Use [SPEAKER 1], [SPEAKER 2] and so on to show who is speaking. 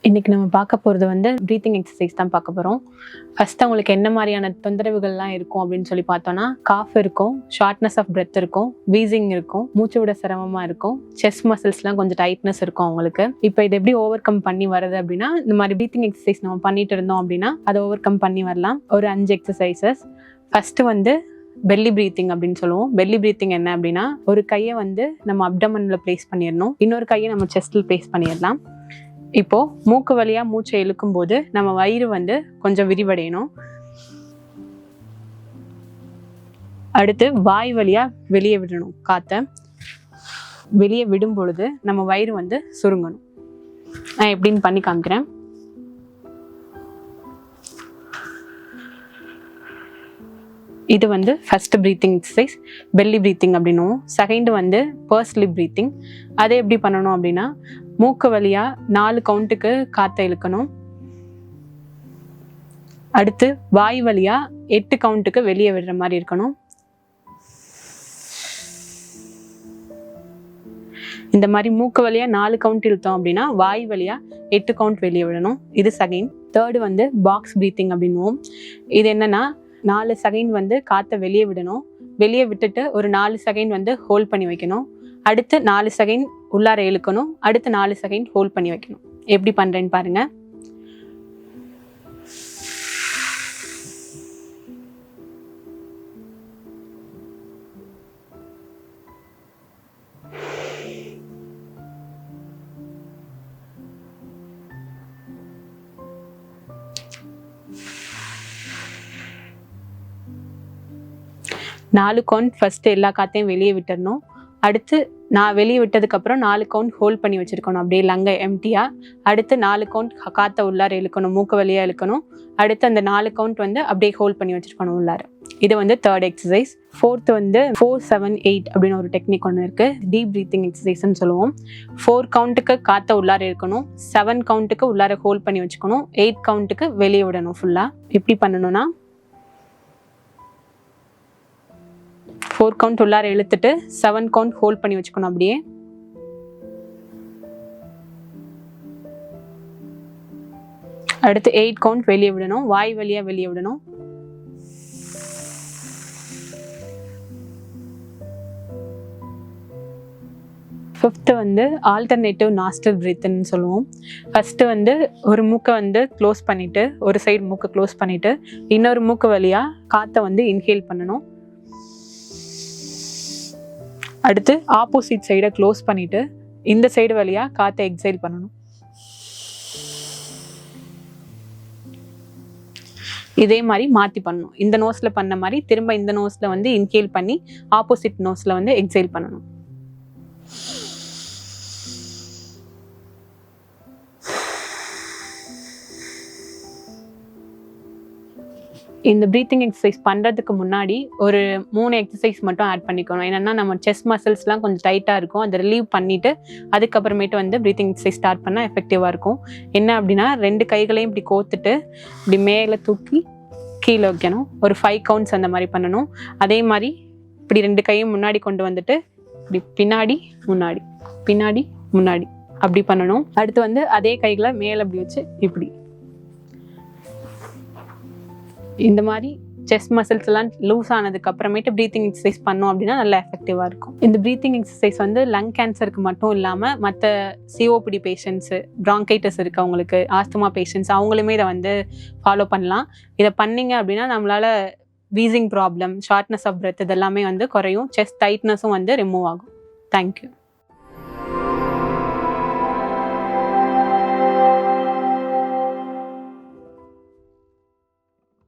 [SPEAKER 1] இன்னைக்கு நம்ம பார்க்க போகிறது வந்து ப்ரீத்திங் எக்ஸசைஸ் தான் பார்க்க போகிறோம். ஃபர்ஸ்ட் அவங்களுக்கு என்ன மாதிரியான தொந்தரவுகள்லாம் இருக்கும் அப்படின்னு சொல்லி பார்த்தோன்னா, காஃப் இருக்கும், ஷார்ட்னஸ் ஆஃப் பிரெத் இருக்கும், வீசிங் இருக்கும், மூச்சு விட சிரமமாக இருக்கும், செஸ்ட் மசில்ஸ்லாம் கொஞ்சம் டைட்னஸ் இருக்கும் அவங்களுக்கு. இப்போ இதை எப்படி ஓவர் கம் பண்ணி வருது அப்படின்னா, இந்த மாதிரி ப்ரீத்திங் எக்ஸசைஸ் நம்ம பண்ணிட்டு இருந்தோம் அப்படின்னா அதை ஓவர் கம் பண்ணி வரலாம். ஒரு 5 எக்ஸசைசஸ். ஃபர்ஸ்ட் வந்து பெல்லி ப்ரீத்திங் அப்படின்னு சொல்லுவோம். பெல்லி ப்ரீத்திங் என்ன அப்படின்னா, ஒரு கையை வந்து நம்ம அப்டமன்ல பிளேஸ் பண்ணிடணும், இன்னொரு கையை நம்ம செஸ்ட்ல பிளேஸ் பண்ணிடலாம். இப்போ மூக்கு வழியா மூச்சை இழுக்கும் போது நம்ம வயிறு வந்து கொஞ்சம் விரிவடையணும். அடுத்து வாய் வழியா வெளியே விடணும். காத்த வெளியே விடும் பொழுது நம்ம வயிறு வந்து சுருங்கணும். நான் எப்படின்னு பண்ணி காமிக்கிறேன். இது வந்து first breathing exercise, belly breathing அப்படின்னும். செகண்ட் வந்து பர்ஸ் லிப் ப்ரீத்திங். அதை எப்படி பண்ணணும் அப்படின்னா, மூக்கு வழியா 4 கவுண்ட்டுக்கு காற்றை இழுக்கணும். அடுத்து வாய் வழியா 8 கவுண்ட்டுக்கு வெளியே விடுற மாதிரி இருக்கணும். இந்த மாதிரி மூக்கு வழியா 4 கவுண்ட் இழுத்தோம் அப்படின்னா வாய் வழியா 8 கவுண்ட் வெளியே விடணும். இது செகண்ட். தேர்டு வந்து பாக்ஸ் ப்ரீத்திங் அப்படின்னுவோம். இது என்னன்னா, 4 செகண்ட் வந்து காற்றை வெளியே விடணும். வெளியே விட்டுட்டு ஒரு 4 செகண்ட் வந்து ஹோல்ட் பண்ணி வைக்கணும். அடுத்து 4 செகண்ட் உள்ளார இழுக்கணும். அடுத்து 4 செகண்ட் ஹோல்ட் பண்ணி வைக்கணும். எப்படி பண்றேன்னு பாருங்க. நாலு கவுண்ட் ஃபர்ஸ்ட் எல்லா காத்தையும் வெளியே விட்டுறணும். அடுத்து நான் வெளியே விட்டதுக்கு அப்புறம் 4 கவுண்ட் ஹோல்ட் பண்ணி வச்சிருக்கணும், அப்படியே லங்கை எம்டியா. அடுத்து 4 கவுண்ட் காற்றை உள்ளார இழுக்கணும், மூக்கு வழியா இழுக்கணும். அடுத்து அந்த 4 கவுண்ட் வந்து அப்படியே ஹோல்ட் பண்ணி வச்சிருக்கணும் உள்ளார. இது வந்து தேர்ட் எக்ஸசைஸ். ஃபோர்த் வந்து 4-7-8 அப்படின்னு ஒரு டெக்னிக் ஒன்று இருக்கு, டீப் ப்ரீத்திங் எக்ஸசைஸ்ன்னு சொல்லுவோம். 4 கவுண்ட்டுக்கு காற்றை உள்ளார இருக்கணும், 7 கவுண்ட்டுக்கு உள்ளார ஹோல்ட் பண்ணி வச்சுக்கணும், 8 கவுண்ட்டுக்கு வெளியே விடணும் ஃபுல்லா. எப்படி பண்ணணும்னா, 4 கவுண்ட் உள்ளார இழுத்துட்டு 7 கவுண்ட் ஹோல்ட் பண்ணி வச்சுக்கணும் அப்படியே. அடுத்து 8 கவுண்ட் வெளியே விடணும், வாய் வழியா வெளியே விடணும். ஃபிஃப்த் வந்து ஆல்டர்னேட்டிவ் நாஸ்ட்ரல் பிரீத்ன்னு சொல்லுவோம். ஃபர்ஸ்ட் வந்து ஒரு மூக்கை வந்து க்ளோஸ் பண்ணிட்டு, ஒரு சைடு மூக்கை க்ளோஸ் பண்ணிட்டு இன்னொரு மூக்கு வழியா காற்றை வந்து இன்ஹேல் பண்ணணும். அடுத்து ஆப்போசிட் சைடை க்ளோஸ் பண்ணிட்டு இந்த சைடு வழியா காற்றை எக்ஸைல் பண்ணணும். இதே மாதிரி மாத்தி பண்ணணும். இந்த நோஸ்ல பண்ண மாதிரி திரும்ப இந்த நோஸ்ல வந்து இன்ஹேல் பண்ணி ஆப்போசிட் நோஸ்ல வந்து எக்ஸைல் பண்ணணும். இந்த ப்ரீத்திங் எக்ஸசைஸ் பண்ணுறதுக்கு முன்னாடி ஒரு 3 எக்ஸசைஸ் மட்டும் ஆட் பண்ணிக்கணும். என்னென்னா, நம்ம செஸ்ட் மசில்ஸ்லாம் கொஞ்சம் டைட்டாக இருக்கும், அதை ரிலீவ் பண்ணிவிட்டு அதுக்கப்புறமேட்டு வந்து ப்ரீத்திங் எக்ஸசைஸ் ஸ்டார்ட் பண்ணால் எஃபெக்டிவாக இருக்கும். என்ன அப்படின்னா, 2 கைகளையும் இப்படி கோத்துட்டு இப்படி மேலே தூக்கி கீழே வைக்கணும். ஒரு 5 கவுண்ட்ஸ் அந்த மாதிரி பண்ணணும். அதே மாதிரி இப்படி 2 கையும் முன்னாடி கொண்டு வந்துட்டு இப்படி பின்னாடி முன்னாடி பின்னாடி முன்னாடி அப்படி பண்ணணும். அடுத்து வந்து அதே கைகளை மேலே அப்படி வச்சு இப்படி. இந்த மாதிரி செஸ்ட் மசில்ஸ் எல்லாம் லூஸ் ஆனதுக்கு அப்புறமேட்டு ப்ரீத்திங் எக்ஸசைஸ் பண்ணோம் அப்படின்னா நல்லா எஃபெக்டிவா இருக்கும். இந்த ப்ரீத்திங் எக்ஸசைஸ் வந்து லங் கேன்சருக்கு மட்டும் இல்லாம மற்ற சிஓபிடி பேஷண்ட்ஸ், பிராங்கைட்டிஸ் இருக்கவங்களுக்கு, ஆஸ்துமா பேஷண்ட்ஸ் அவங்களுமே இதை வந்து ஃபாலோ பண்ணலாம். இதை பண்ணீங்க அப்படின்னா நம்மளால wheezing problem, shortness of breath இதெல்லாமே வந்து குறையும், செஸ்ட் டைட்னஸும் வந்து ரிமூவ் ஆகும். தேங்க்யூ.